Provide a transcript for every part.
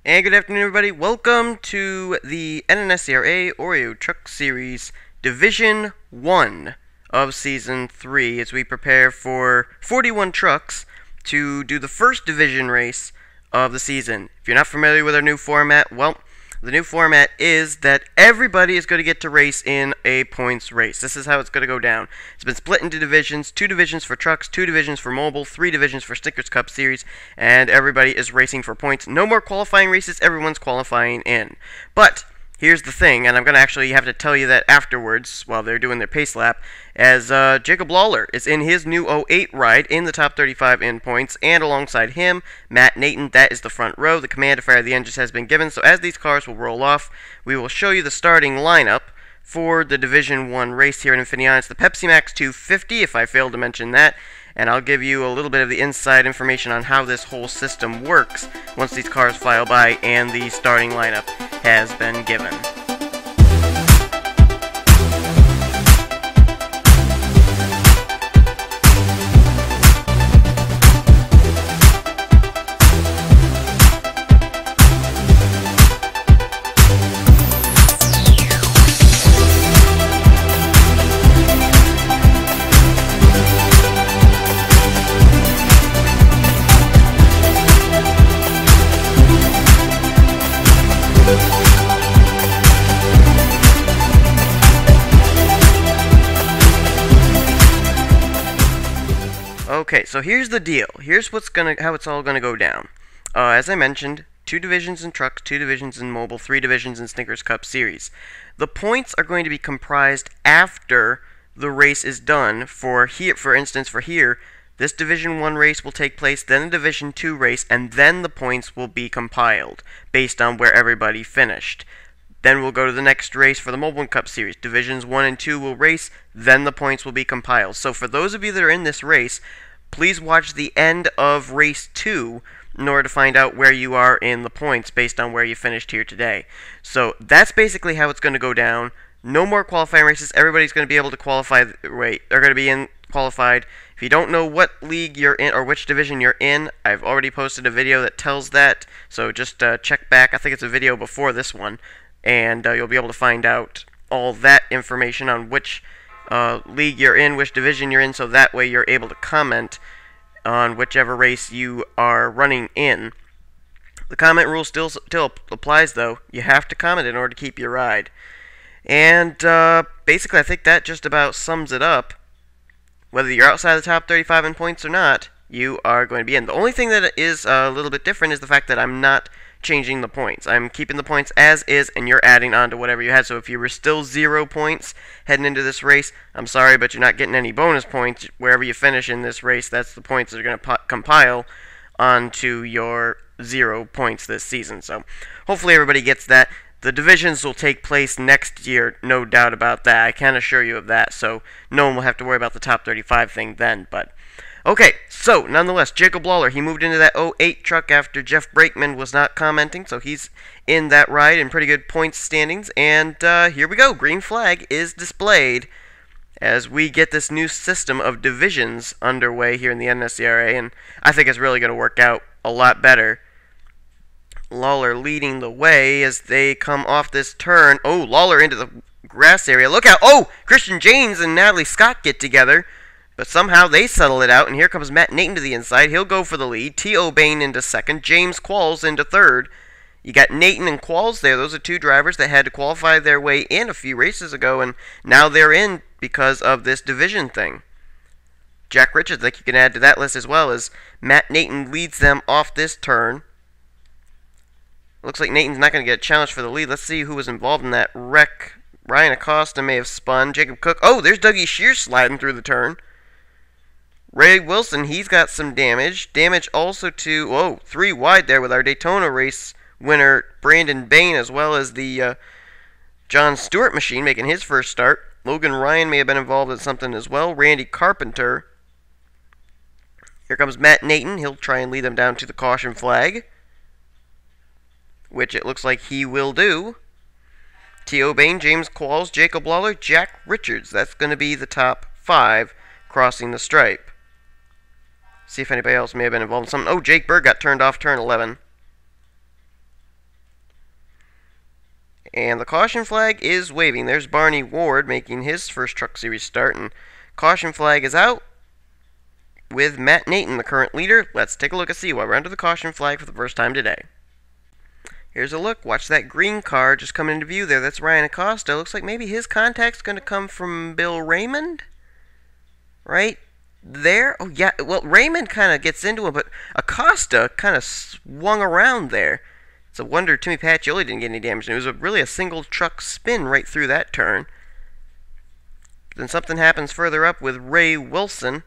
And good afternoon, everybody. Welcome to the NNSCRA Oreo Truck Series Division 1 of Season 3 as we prepare for 41 trucks to do the first division race of the season. If you're not familiar with our new format, well, the new format is that everybody is going to get to race in a points race. This is how it's going to go down. It's been split into divisions, 2 divisions for trucks, 2 divisions for mobile, 3 divisions for Snickers Cup Series, and everybody is racing for points. No more qualifying races, everyone's qualifying in. But here's the thing, and I'm going to actually have to tell you that afterwards while they're doing their pace lap, as Jacob Lawler is in his new 08 ride in the top 35 in points, and alongside him, Matt Nathan, that is the front row. The command to fire the engines has been given, so as these cars will roll off, we will show you the starting lineup for the Division 1 race here in Infineon. It's the Pepsi Max 250, if I failed to mention that, and I'll give you a little bit of the inside information on how this whole system works once these cars file by and the starting lineup has been given. Okay, so here's the deal. Here's how it's all gonna go down. As I mentioned, 2 divisions in trucks, 2 divisions in mobile, 3 divisions in Snickers Cup Series. The points are going to be comprised after the race is done. For instance, this Division 1 race will take place, then a Division 2 race, and then the points will be compiled based on where everybody finished. Then we'll go to the next race for the Mobile Cup Series. Divisions 1 and 2 will race, then the points will be compiled. So for those of you that are in this race, please watch the end of Race 2 in order to find out where you are in the points based on where you finished here today. So that's basically how it's going to go down. No more qualifying races. Everybody's going to be able to qualify. They're going to be qualified. If you don't know what league you're in or which division you're in, I've already posted a video that tells that. So just check back. I think it's a video before this one. And you'll be able to find out all that information on which league you're in, which division you're in, so that way you're able to comment on whichever race you are running in. The comment rule still applies, though. You have to comment in order to keep your ride. And basically, I think that just about sums it up. Whether you're outside the top 35 in points or not, you are going to be in. The only thing that is a little bit different is the fact that I'm not changing the points. I'm keeping the points as is, and you're adding on to whatever you had. So if you were still 0 points heading into this race, I'm sorry, but you're not getting any bonus points. Wherever you finish in this race, that's the points that are going to compile onto your 0 points this season. So hopefully everybody gets that. The divisions will take place next year, no doubt about that. I can assure you of that, so no one will have to worry about the top 35 thing then. But okay, so nonetheless, Jacob Lawler, he moved into that 08 truck after Jeff Brakeman was not commenting, so he's in that ride in pretty good points standings. And here we go. Green flag is displayed as we get this new system of divisions underway here in the NNSCRA, and I think it's really going to work out a lot better. Lawler leading the way as they come off this turn. Oh, Lawler into the grass area. Look out. Oh, Christian James and Natalie Scott get together. But somehow they settle it out, and here comes Matt Nathan to the inside. He'll go for the lead. T.O. Bain into second. James Qualls into third. You got Nathan and Qualls there. Those are 2 drivers that had to qualify their way in a few races ago, and now they're in because of this division thing. Jack Richards, I think you can add to that list as well, as Matt Nathan leads them off this turn. Looks like Nathan's not going to get a challenge for the lead. Let's see who was involved in that wreck. Ryan Acosta may have spun. Jacob Cook. Oh, there's Dougie Shears sliding through the turn. Ray Wilson, he's got some damage. Damage also to, 3 wide there with our Daytona race winner, Brandon Bain, as well as the John Stewart machine making his first start. Logan Ryan may have been involved in something as well. Randy Carpenter. Here comes Matt Nathan. He'll try and lead them down to the caution flag, which it looks like he will do. T.O. Bain, James Qualls, Jacob Lawler, Jack Richards. That's going to be the top 5 crossing the stripe. See if anybody else may have been involved in something. Oh, Jake Berg got turned off turn 11. And the caution flag is waving. There's Barney Ward making his first Truck Series start, and caution flag is out with Matt Nathan, the current leader. Let's take a look and see why we're under the caution flag for the first time today. Here's a look. Watch that green car just come into view there. That's Ryan Acosta. Looks like maybe his contact's going to come from Bill Raymond. Right there. Oh, yeah. Well, Raymond kind of gets into him, but Acosta kind of swung around there. It's a wonder Timmy Pacioli didn't get any damage. It was really a single truck spin right through that turn. Then something happens further up with Ray Wilson.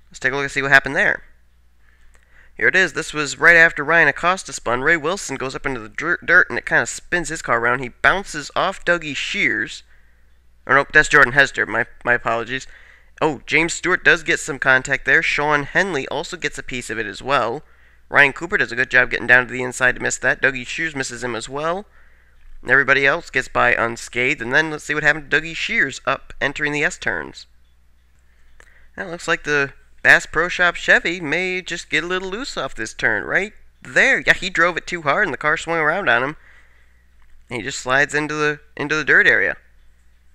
Let's take a look and see what happened there. Here it is. This was right after Ryan Acosta spun. Ray Wilson goes up into the dirt, and it kind of spins his car around. He bounces off Dougie Shears. Or nope, that's Jordan Hester. My apologies. Oh, James Stewart does get some contact there. Sean Henley also gets a piece of it as well. Ryan Cooper does a good job getting down to the inside to miss that. Dougie Shears misses him as well. And everybody else gets by unscathed. And then let's see what happened to Dougie Shears up entering the S-turns. That looks like the Bass Pro Shop Chevy may just get a little loose off this turn right there. Yeah, he drove it too hard and the car swung around on him. And he just slides into the dirt area.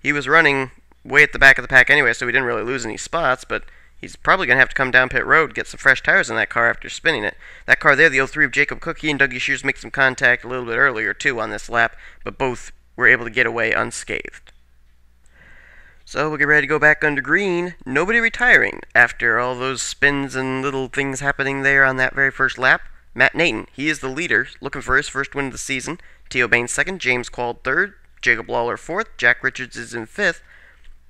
He was running way at the back of the pack anyway, so he didn't really lose any spots, but he's probably going to have to come down pit road, get some fresh tires in that car after spinning it. That car there, the 03 of Jacob Cook, he and Dougie Shears make some contact a little bit earlier too on this lap, but both were able to get away unscathed. So we'll get ready to go back under green. Nobody retiring after all those spins and little things happening there on that very first lap. Matt Nathan, he is the leader, looking for his first win of the season. T.O. Bain second, James Quald third, Jacob Lawler fourth, Jack Richards is in fifth.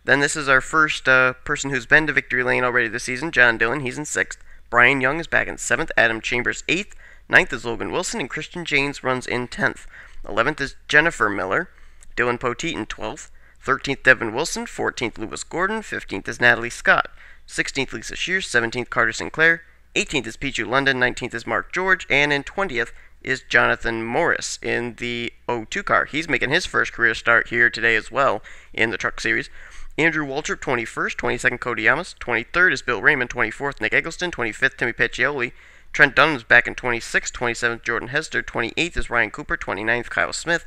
Then this is our first person who's been to victory lane already this season, John Dillon, he's in sixth. Brian Young is back in seventh, Adam Chambers eighth, ninth is Logan Wilson, and Christian James runs in 10th. 11th is Jennifer Miller, Dylan Poteet in 12th. 13th, Devin Wilson. 14th, Lewis Gordon. 15th is Natalie Scott. 16th, Lisa Shears. 17th, Carter Sinclair. 18th is Pichu London. 19th is Mark George. And in 20th is Jonathan Morris in the 02 car. He's making his first career start here today as well in the Truck Series. Andrew Waltrip, 21st. 22nd, Cody Yamas. 23rd is Bill Raymond. 24th, Nick Eggleston. 25th, Timmy Pacioli. Trent Dunham's back in 26th. 27th, Jordan Hester. 28th is Ryan Cooper. 29th, Kyle Smith.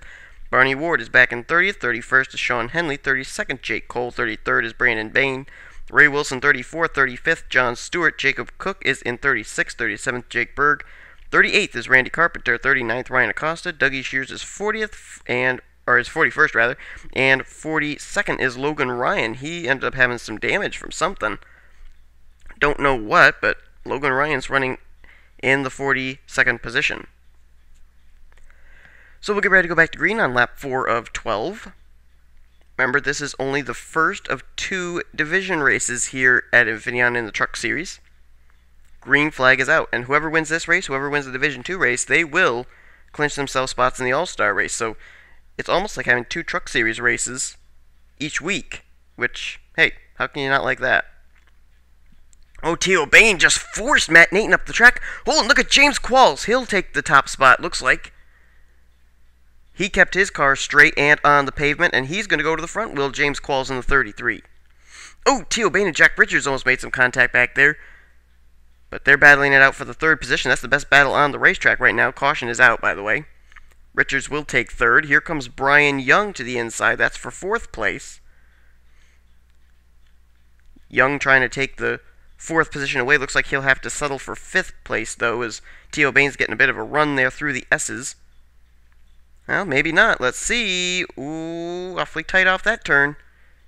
Barney Ward is back in 30th, 31st is Sean Henley, 32nd Jake Cole, 33rd is Brandon Bain, Ray Wilson 34th, 35th John Stewart, Jacob Cook is in 36th, 37th Jake Berg, 38th is Randy Carpenter, 39th Ryan Acosta, Dougie Shears is 41st and 42nd is Logan Ryan. He ended up having some damage from something. Don't know what, but Logan Ryan's running in the 42nd position. So we'll get ready to go back to green on lap 4 of 12. Remember, this is only the first of 2 division races here at Infineon in the Truck Series. Green flag is out, and whoever wins this race, whoever wins the Division 2 race, they will clinch themselves spots in the All-Star race. So it's almost like having 2 Truck Series races each week, which, hey, how can you not like that? Oh, T.O. Bain just forced Matt Nathan up the track. Oh, and look at James Qualls. He'll take the top spot, looks like. He kept his car straight and on the pavement, and he's going to go to the front wheel. James Qualls in the 33. Oh, T.O. Bain and Jack Richards almost made some contact back there. But they're battling it out for the 3rd position. That's the best battle on the racetrack right now. Caution is out, by the way. Richards will take 3rd. Here comes Brian Young to the inside. That's for 4th place. Young trying to take the 4th position away. Looks like he'll have to settle for 5th place, though, as T.O. Bain's getting a bit of a run there through the S's. Well, maybe not. Let's see. Ooh, awfully tight off that turn.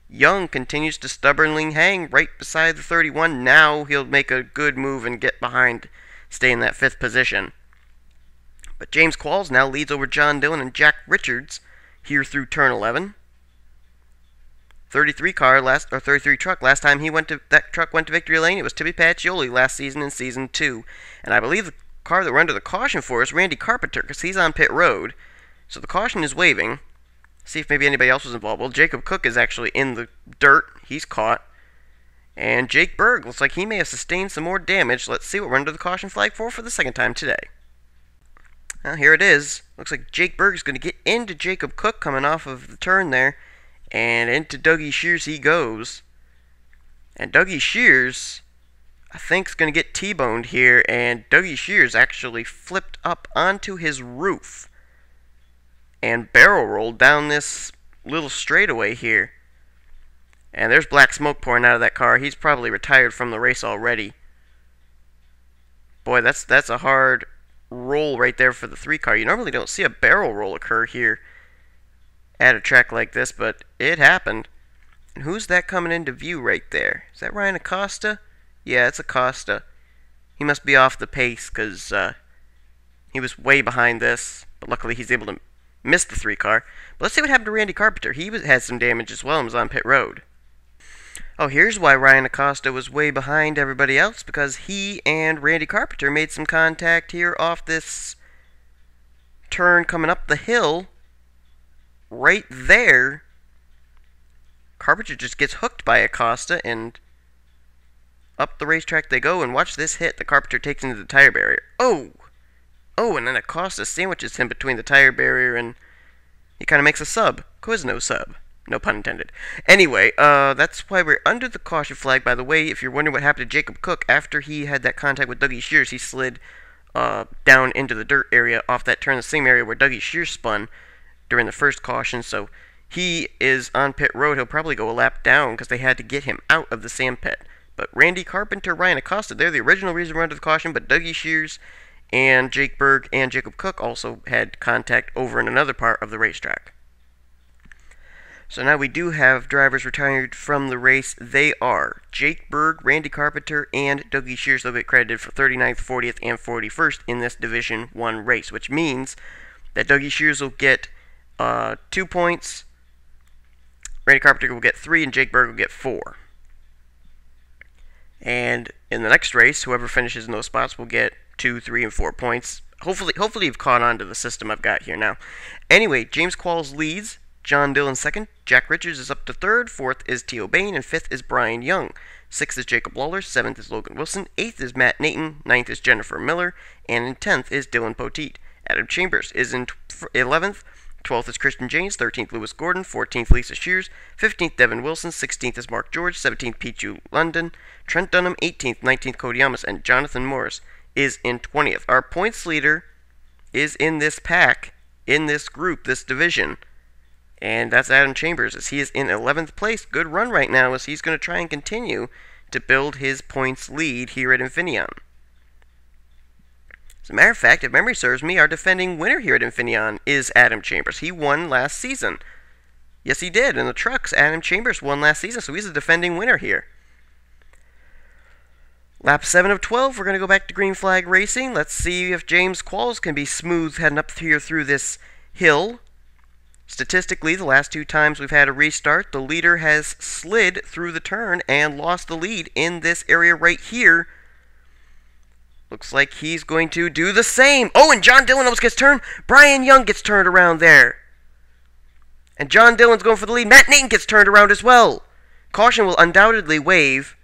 Young continues to stubbornly hang right beside the 31. Now he'll make a good move and get behind, stay in that 5th position. But James Qualls now leads over John Dillon and Jack Richards here through turn 11. 33 truck. Last time that truck went to victory lane, it was Timmy Pacioli last season in season 2. And I believe the car that we're under the caution for is Randy Carpenter, because he's on pit road. So the caution is waving. See if maybe anybody else was involved. Well, Jacob Cook is actually in the dirt. He's caught. And Jake Berg looks like he may have sustained some more damage. Let's see what we're under the caution flag for the 2nd time today. Well, here it is. Looks like Jake Berg is going to get into Jacob Cook coming off of the turn there. And into Dougie Shears he goes. And Dougie Shears, I think, is going to get T-boned here. And Dougie Shears actually flipped up onto his roof. and barrel rolled down this little straightaway here. And there's black smoke pouring out of that car. He's probably retired from the race already. Boy, that's a hard roll right there for the 3 car. You normally don't see a barrel roll occur here at a track like this, but it happened. And who's that coming into view right there? Is that Ryan Acosta? Yeah, it's Acosta. He must be off the pace because he was way behind this, but luckily he's able to miss the 3 car. But let's see what happened to Randy Carpenter. He had some damage as well and was on pit road. Oh, here's why Ryan Acosta was way behind everybody else, because he and Randy Carpenter made some contact here off this turn coming up the hill. Right there, Carpenter just gets hooked by Acosta, and up the racetrack they go, and watch this hit. The Carpenter takes into the tire barrier. Oh! Oh, and then Acosta sandwiches him between the tire barrier, and he kind of makes a sub. Quizno sub. No pun intended. Anyway, that's why we're under the caution flag. By the way, if you're wondering what happened to Jacob Cook, after he had that contact with Dougie Shears, he slid down into the dirt area off that turn, the same area where Dougie Shears spun during the first caution. So he is on pit road. He'll probably go a lap down because they had to get him out of the sand pit. But Randy Carpenter, Ryan Acosta, they're the original reason we're under the caution, but Dougie Shears and Jake Berg and Jacob Cook also had contact over in another part of the racetrack. So now we do have drivers retired from the race. They are Jake Berg, Randy Carpenter, and Dougie Shears. They'll get credited for 39th, 40th, and 41st in this Division 1 race, which means that Dougie Shears will get 2 points, Randy Carpenter will get 3, and Jake Berg will get 4. And in the next race, whoever finishes in those spots will get 2, 3, and 4 points. Hopefully you've caught on to the system I've got here now. Anyway, James Qualls leads. John Dillon second, Jack Richards is up to third, fourth is T.O. Bain, and fifth is Brian Young. Sixth is Jacob Lawler, seventh is Logan Wilson, eighth is Matt Nathan, ninth is Jennifer Miller, and in 10th is Dylan Poteet. Adam Chambers is in 11th, 12th is Christian James, 13th Lewis Gordon, 14th Lisa Shears, 15th Devin Wilson, 16th is Mark George, 17th Pichu London, Trent Dunham, 18th, 19th Cody Yamas, and Jonathan Morris is in 20th. Our points leader is in this pack, in this group, this division. And that's Adam Chambers, as he is in 11th place. Good run right now, as he's going to try and continue to build his points lead here at Infineon. As a matter of fact, if memory serves me, our defending winner here at Infineon is Adam Chambers. He won last season. Yes, he did. In the trucks, Adam Chambers won last season, so he's a defending winner here. Lap 7 of 12, we're going to go back to green flag racing. Let's see if James Qualls can be smooth heading up here through this hill. Statistically, the last 2 times we've had a restart, the leader has slid through the turn and lost the lead in this area right here. Looks like he's going to do the same. Oh, and John Dillon almost gets turned. Brian Young gets turned around there. And John Dillon's going for the lead. Matt Nathan gets turned around as well. Caution will undoubtedly wave.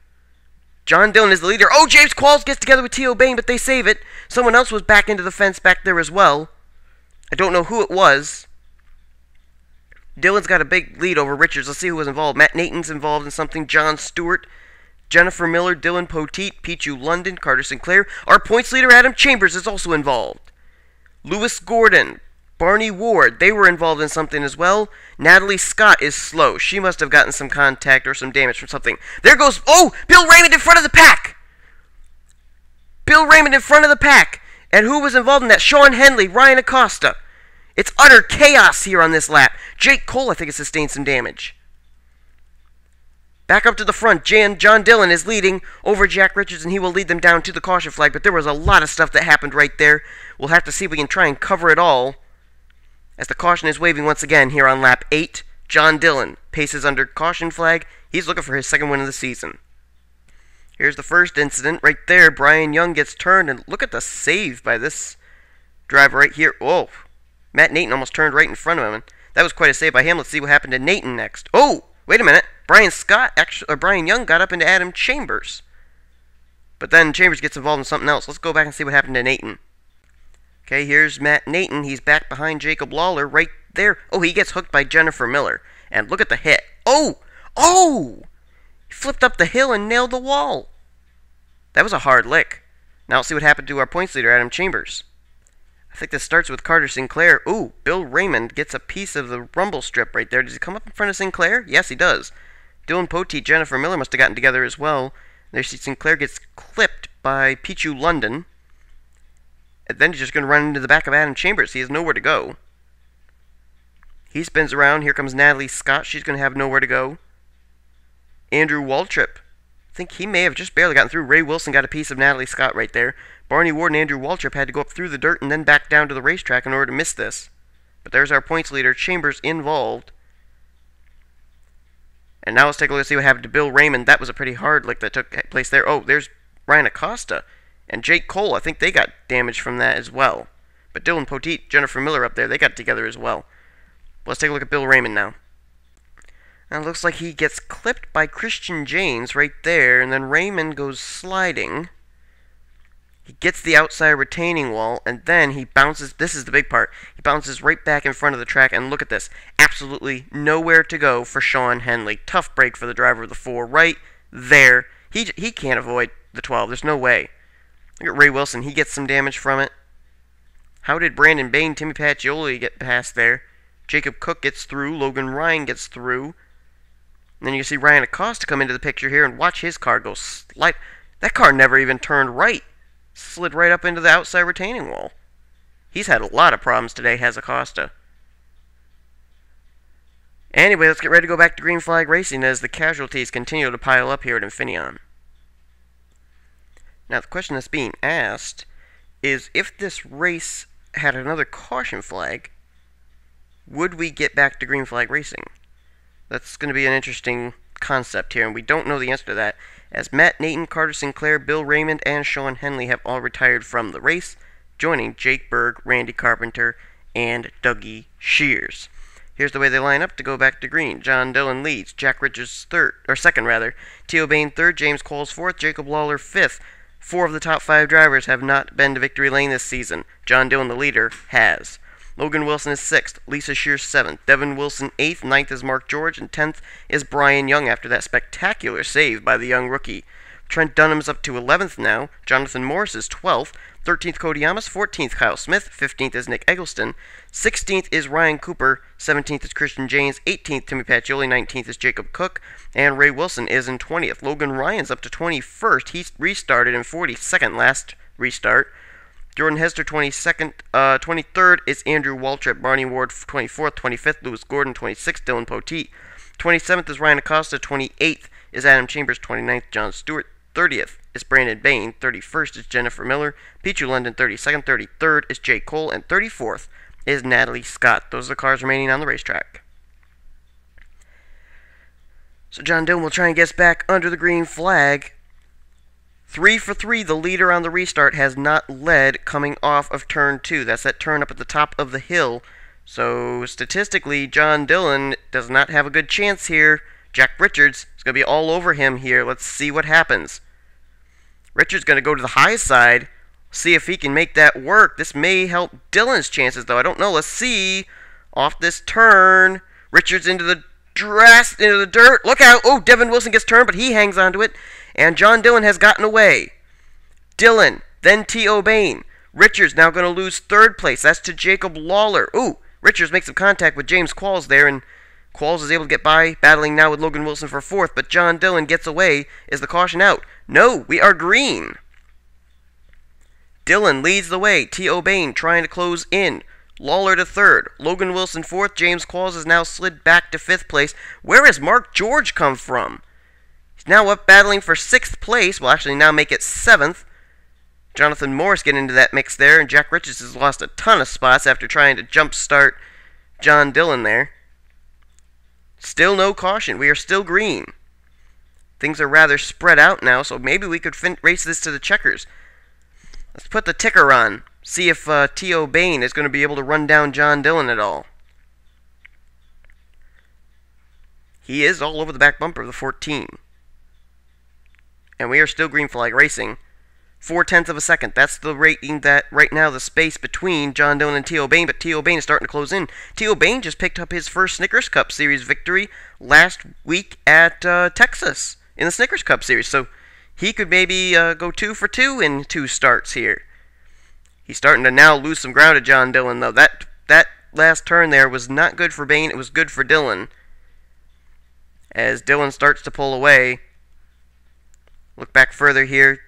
John Dillon is the leader. Oh, James Qualls gets together with T.O. Bain, but they save it. Someone else was back into the fence back there as well. I don't know who it was. Dillon's got a big lead over Richards. Let's see who was involved. Matt Nathan's involved in something. John Stewart, Jennifer Miller, Dylan Poteet, Pichu London, Carter Sinclair. Our points leader, Adam Chambers, is also involved. Lewis Gordon, Barney Ward, they were involved in something as well. Natalie Scott is slow. She must have gotten some contact or some damage from something. There goes, oh, Bill Raymond in front of the pack. Bill Raymond in front of the pack. And who was involved in that? Sean Henley, Ryan Acosta. It's utter chaos here on this lap. Jake Cole, I think, has sustained some damage. Back up to the front. John Dillon is leading over Jack Richards, and he will lead them down to the caution flag. But there was a lot of stuff that happened right there. We'll have to see if we can try and cover it all. As the caution is waving once again here on lap 8, John Dillon paces under caution flag. He's looking for his second win of the season. Here's the first incident right there. Brian Young gets turned, and look at the save by this driver right here. Oh, Matt Nathan almost turned right in front of him. And that was quite a save by him. Let's see what happened to Nathan next. Oh, wait a minute. Brian Young got up into Adam Chambers. But then Chambers gets involved in something else. Let's go back and see what happened to Nathan. Okay, here's Matt Nathan. He's back behind Jacob Lawler right there. Oh, he gets hooked by Jennifer Miller. And look at the hit. Oh! Oh! He flipped up the hill and nailed the wall. That was a hard lick. Now let's see what happened to our points leader, Adam Chambers. I think this starts with Carter Sinclair. Ooh, Bill Raymond gets a piece of the rumble strip right there. Does he come up in front of Sinclair? Yes, he does. Dylan Poteet, Jennifer Miller must have gotten together as well. There, see, Sinclair gets clipped by Pichu London. And then he's just going to run into the back of Adam Chambers. He has nowhere to go. He spins around. Here comes Natalie Scott. She's going to have nowhere to go. Andrew Waltrip. I think he may have just barely gotten through. Ray Wilson got a piece of Natalie Scott right there. Barney Ward and Andrew Waltrip had to go up through the dirt and then back down to the racetrack in order to miss this. But there's our points leader, Chambers, involved. And now let's take a look and see what happened to Bill Raymond. That was a pretty hard lick that took place there. Oh, there's Ryan Acosta and Jake Cole. I think they got damage from that as well. But Dylan Poteet, Jennifer Miller up there, they got together as well. Let's take a look at Bill Raymond now. And it looks like he gets clipped by Christian James right there, and then Raymond goes sliding. He gets the outside retaining wall, and then he bounces. This is the big part. He bounces right back in front of the track, and look at this. Absolutely nowhere to go for Sean Henley. Tough break for the driver of the 4 right there. He can't avoid the 12. There's no way. Look at Ray Wilson. He gets some damage from it. How did Brandon Bain, Timmy Pacioli get past there? Jacob Cook gets through. Logan Ryan gets through. And then you see Ryan Acosta come into the picture here and watch his car go slide. That car never even turned right. Slid right up into the outside retaining wall. He's had a lot of problems today, has Acosta. Anyway, let's get ready to go back to green flag racing as the casualties continue to pile up here at Infineon. Now, the question that's being asked is, if this race had another caution flag, would we get back to green flag racing? That's going to be an interesting concept here, and we don't know the answer to that, as Matt Nathan, Carter Sinclair, Bill Raymond, and Sean Henley have all retired from the race, joining Jake Berg, Randy Carpenter, and Dougie Shears. Here's the way they line up to go back to green. John Dillon leads, Jack Richards second. T.O. Bain third, James Coles fourth, Jacob Lawler fifth. 4 of the top 5 drivers have not been to victory lane this season. John Dillon, the leader, has. Logan Wilson is 6th, Lisa Shears 7th, Devin Wilson 8th, 9th is Mark George, and 10th is Brian Young after that spectacular save by the young rookie. Trent Dunham's up to 11th now, Jonathan Morris is 12th, 13th Cody Amos, 14th Kyle Smith, 15th is Nick Eggleston, 16th is Ryan Cooper, 17th is Christian James, 18th Timmy Pacioli, 19th is Jacob Cook, and Ray Wilson is in 20th. Logan Ryan's up to 21st, he restarted in 42nd last restart. Jordan Hester, 22nd, 23rd is Andrew Waltrip, Barney Ward, 24th, 25th, Lewis Gordon, 26th, Dylan Poteet, 27th is Ryan Acosta, 28th is Adam Chambers, 29th, John Stewart, 30th is Brandon Bain, 31st is Jennifer Miller, Pichu London, 32nd, 33rd is Jake Cole, and 34th is Natalie Scott. Those are the cars remaining on the racetrack. So John Dillon will try and get us back under the green flag. 3 for 3, the leader on the restart has not led coming off of turn 2. That's that turn up at the top of the hill. So statistically, John Dillon does not have a good chance here. Jack Richards is going to be all over him here. Let's see what happens. Richards going to go to the high side. See if he can make that work. This may help Dillon's chances, though. I don't know. Let's see. Off this turn. Richards into the dirt. Look out. Oh, Devin Wilson gets turned, but he hangs onto it. And John Dillon has gotten away. Dillon, then T.O. Bain. Richards now going to lose 3rd place. That's to Jacob Lawler. Ooh, Richards makes some contact with James Qualls there, and Qualls is able to get by, battling now with Logan Wilson for 4th, but John Dillon gets away. Is the caution out? No, we are green. Dillon leads the way. T.O. Bain trying to close in. Lawler to 3rd. Logan Wilson 4th. James Qualls has now slid back to 5th place. Where has Mark George come from? He's now up battling for 6th place. Will actually now make it 7th. Jonathan Morris getting into that mix there, and Jack Richards has lost a ton of spots after trying to jumpstart John Dillon there. Still no caution. We are still green. Things are rather spread out now, so maybe we could race this to the checkers. Let's put the ticker on. See if T.O. Bain is going to be able to run down John Dillon at all. He is all over the back bumper of the 14. And we are still green flag racing. 0.4 of a second. That's the rating that right now the space between John Dillon and T.O. Bain, but T.O. Bain is starting to close in. T.O. Bain just picked up his first Snickers Cup Series victory last week at Texas in the Snickers Cup Series, so he could maybe go 2 for 2 in 2 starts here. He's starting to now lose some ground to John Dillon, though. That last turn there was not good for Bain. It was good for Dillon. As Dillon starts to pull away. Look back further here.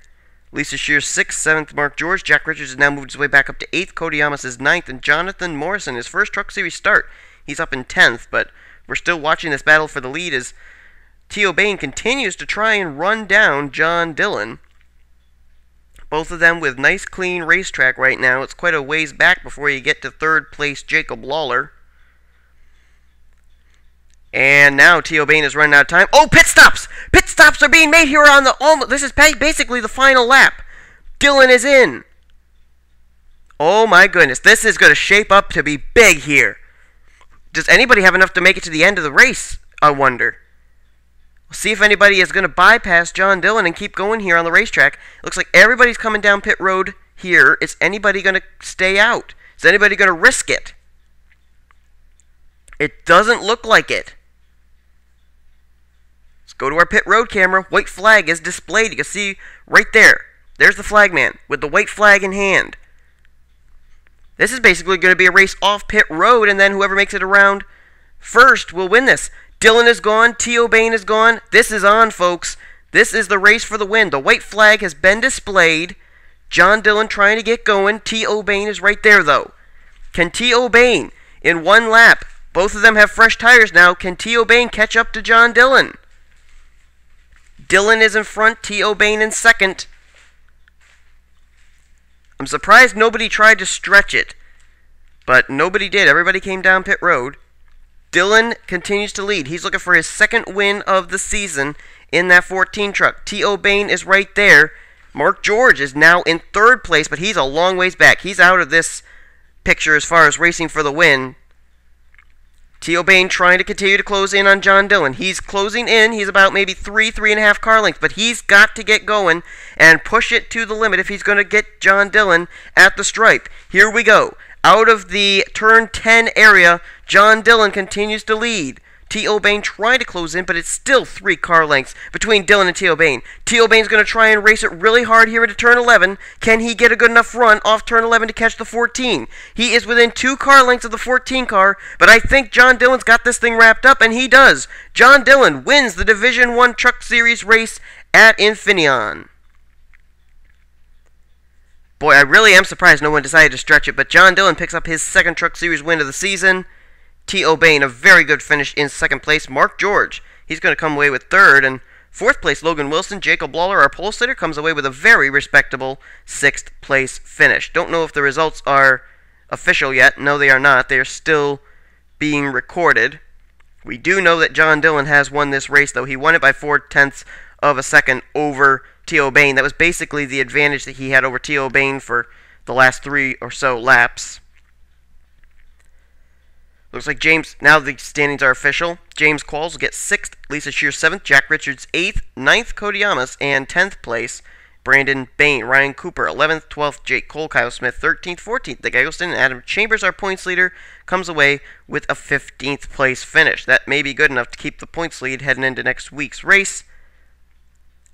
Lisa Shear's 6th, 7th, Mark George. Jack Richards has now moved his way back up to 8th. Cody Yamas is 9th. And Jonathan Morrison, his first Truck Series start, he's up in 10th. But we're still watching this battle for the lead as T.O. Bain continues to try and run down John Dillon. Both of them with nice, clean racetrack right now. It's quite a ways back before you get to 3rd place Jacob Lawler. And now T.O. Bain is running out of time. Oh, pit stops! Pit stops are being made here on the almost. This is basically the final lap. Dillon is in. Oh my goodness, this is going to shape up to be big here. Does anybody have enough to make it to the end of the race, I wonder? We'll see if anybody is going to bypass John Dillon and keep going here on the racetrack. It looks like everybody's coming down pit road here. Is anybody going to stay out? Is anybody going to risk it? It doesn't look like it. Let's go to our pit road camera. White flag is displayed. You can see right there. There's the flagman with the white flag in hand. This is basically going to be a race off pit road, and then whoever makes it around first will win this. Dillon is gone. T.O. Bain is gone. This is on, folks. This is the race for the win. The white flag has been displayed. John Dillon trying to get going. T.O. Bain is right there, though. Can T.O. Bain, in one lap, both of them have fresh tires now, can T.O. Bain catch up to John Dillon? Dillon is in front. T.O. Bain in second. I'm surprised nobody tried to stretch it, but nobody did. Everybody came down pit road. Dillon continues to lead. He's looking for his 2nd win of the season in that 14 truck. T.O. Bain is right there. Mark George is now in 3rd place, but he's a long ways back. He's out of this picture as far as racing for the win. T.O. Bain trying to continue to close in on John Dillon. He's closing in. He's about maybe 3.5 car lengths, but he's got to get going and push it to the limit if he's going to get John Dillon at the stripe. Here we go. Out of the turn 10 area, John Dillon continues to lead. T.O. Bain trying to close in, but it's still 3 car lengths between Dillon and T.O. Bain. T.O. Bain's going to try and race it really hard here into turn 11. Can he get a good enough run off turn 11 to catch the 14? He is within 2 car lengths of the 14 car, but I think John Dillon's got this thing wrapped up, and he does. John Dillon wins the Division I Truck Series race at Infineon. Boy, I really am surprised no one decided to stretch it, but John Dillon picks up his 2nd Truck Series win of the season. T.O. Bain, a very good finish in 2nd place. Mark George, he's going to come away with 3rd. And 4th place, Logan Wilson. Jacob Lawler, our pole sitter, comes away with a very respectable 6th place finish. Don't know if the results are official yet. No, they are not. They are still being recorded. We do know that John Dillon has won this race, though. He won it by 4/10 of a second over T.O. Bain. That was basically the advantage that he had over T.O. Bain for the last 3 or so laps. Looks like James, now the standings are official. James Qualls will get 6th, Lisa Shear 7th, Jack Richards 8th, 9th Cody Yamas, and 10th place Brandon Bain, Ryan Cooper 11th, 12th Jake Cole, Kyle Smith 13th, 14th Nick Eggleston, and Adam Chambers, our points leader, comes away with a 15th place finish. That may be good enough to keep the points lead heading into next week's race.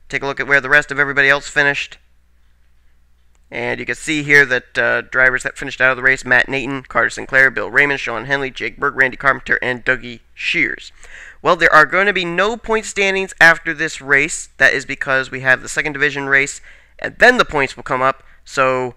Take a look at where the rest of everybody else finished. And you can see here that drivers that finished out of the race, Matt Nathan, Carter Sinclair, Bill Raymond, Sean Henley, Jake Berg, Randy Carpenter, and Dougie Shears. Well, there are going to be no point standings after this race. That is because we have the 2nd division race, and then the points will come up. So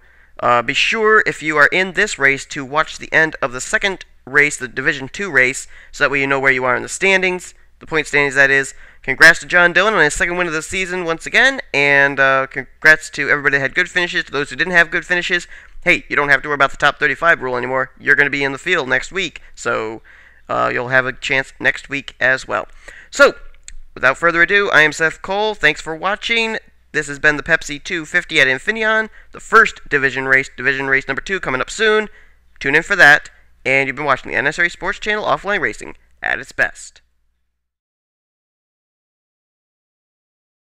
be sure, if you are in this race, to watch the end of the 2nd race, the Division 2 race, so that way you know where you are in the standings. The point standings, that is. Congrats to John Dillon on his 2nd win of the season once again, and congrats to everybody that had good finishes. To those who didn't have good finishes, hey, you don't have to worry about the top 35 rule anymore. You're going to be in the field next week, so you'll have a chance next week as well. So, without further ado, I am Seth Cole. Thanks for watching. This has been the Pepsi 250 at Infineon, the 1st division race number 2 coming up soon. Tune in for that, and you've been watching the NSCRA Sports Channel Offline Racing at its best.